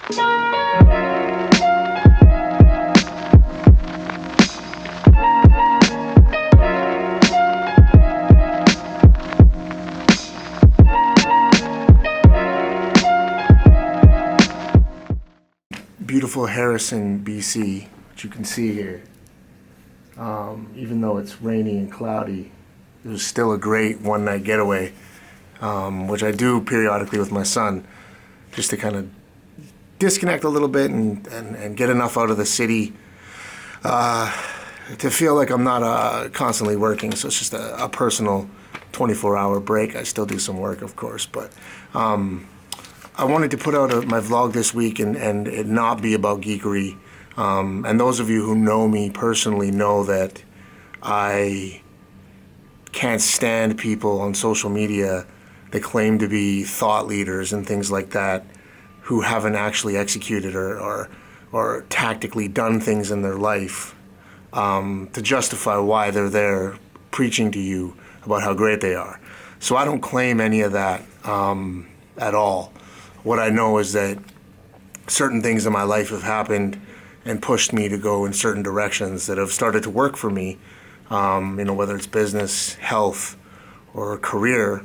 Beautiful Harrison, BC, which you can see here. Even though it's rainy and cloudy, it was still a great one-night getaway, which I do periodically with my son, just to kind of disconnect a little bit and get enough out of the city to feel like I'm not constantly working. So it's just a personal 24-hour break. I still do some work, of course, but I wanted to put out my vlog this week and it not be about geekery. And those of you who know me personally know that I can't stand people on social media that claim to be thought leaders and things like that who haven't actually executed or tactically done things in their life to justify why they're there preaching to you about how great they are. So I don't claim any of that at all. What I know is that certain things in my life have happened and pushed me to go in certain directions that have started to work for me, whether it's business, health, or career.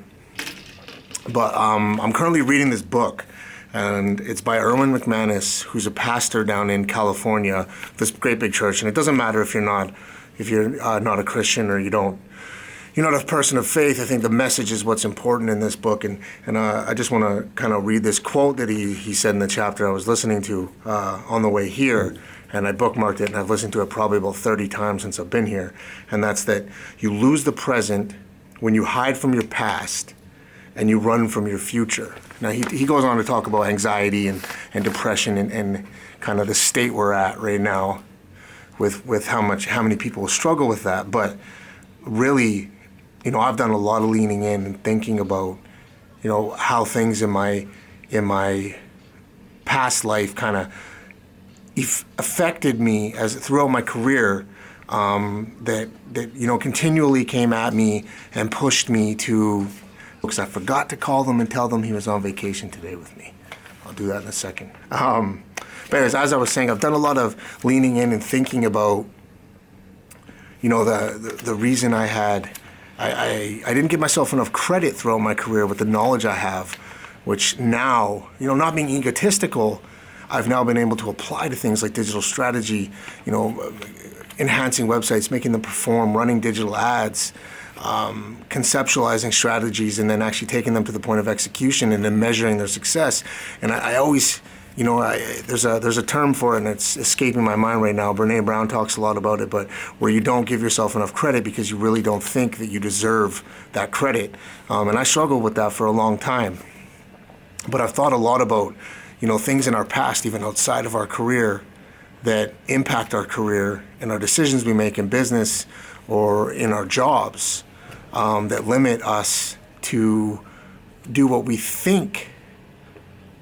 But I'm currently reading this book, and it's by Erwin McManus, who's a pastor down in California, this great big church. And it doesn't matter if you're not a Christian or you're not a person of faith. I think the message is what's important in this book. And I just want to kind of read this quote that he said in the chapter I was listening to on the way here. And I bookmarked it, and I've listened to it probably about 30 times since I've been here. And that's that you lose the present when you hide from your past and you run from your future. Now, he goes on to talk about anxiety and depression and kind of the state we're at right now with how many people struggle with that. But really, I've done a lot of leaning in and thinking about, how things in my past life kind of affected me throughout my career, that continually came at me and pushed me to, because I forgot to call them and tell them he was on vacation today with me. I'll do that in a second. But as I was saying, I've done a lot of leaning in and thinking about, the reason I didn't give myself enough credit throughout my career with the knowledge I have, which now, not being egotistical, I've now been able to apply to things like digital strategy, enhancing websites, making them perform, running digital ads, conceptualizing strategies, and then actually taking them to the point of execution and then measuring their success. And I always, there's a term for it, and it's escaping my mind right now. Brene Brown talks a lot about it, but where you don't give yourself enough credit because you really don't think that you deserve that credit. And I struggled with that for a long time. But I've thought a lot about, things in our past, even outside of our career, that impact our career and our decisions we make in business or in our jobs, that limit us to do what we think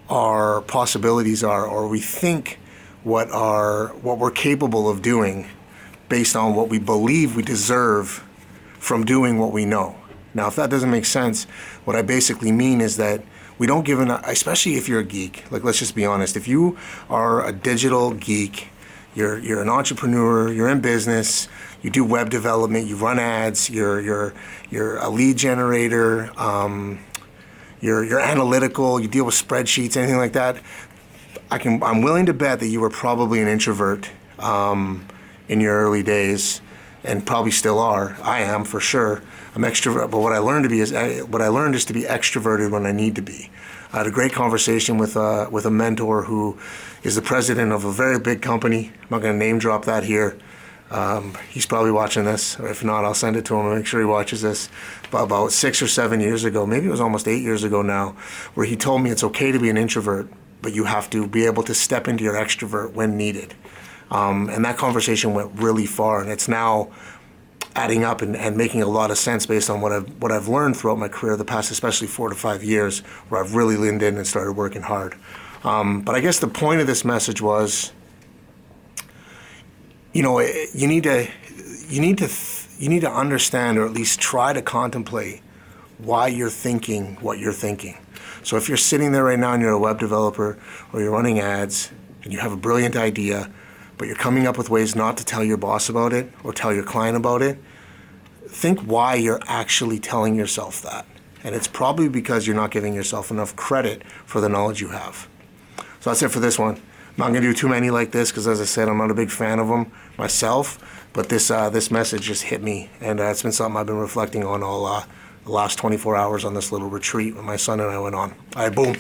our possibilities are, or we think what we're capable of doing based on what we believe we deserve from doing what we know. Now, if that doesn't make sense, what I basically mean is that we don't give enough, especially if you're a geek. Like, let's just be honest. If you are a digital geek, you're an entrepreneur, you're in business, you do web development, you run ads, you're a lead generator, you're analytical, you deal with spreadsheets, anything like that. I'm willing to bet that you were probably an introvert in your early days, and probably still are. I am, for sure. I'm extrovert, but what I learned is to be extroverted when I need to be. I had a great conversation with a mentor who is the president of a very big company. I'm not going to name drop that here. He's probably watching this. If not, I'll send it to him and make sure he watches this. But about 6 or 7 years ago, maybe it was almost 8 years ago now, where he told me it's okay to be an introvert, but you have to be able to step into your extrovert when needed. And that conversation went really far, and it's now adding up and making a lot of sense based on what I've learned throughout my career, the past especially 4 to 5 years, where I've really leaned in and started working hard. But I guess the point of this message was, you need to understand, or at least try to contemplate why you're thinking what you're thinking. So if you're sitting there right now and you're a web developer or you're running ads and you have a brilliant idea, but you're coming up with ways not to tell your boss about it or tell your client about it, think why you're actually telling yourself that. And it's probably because you're not giving yourself enough credit for the knowledge you have. So that's it for this one. I'm not going to do too many like this because, as I said, I'm not a big fan of them myself. But this message just hit me, and it's been something I've been reflecting on all the last 24 hours on this little retreat my son and I went on. All right, boom.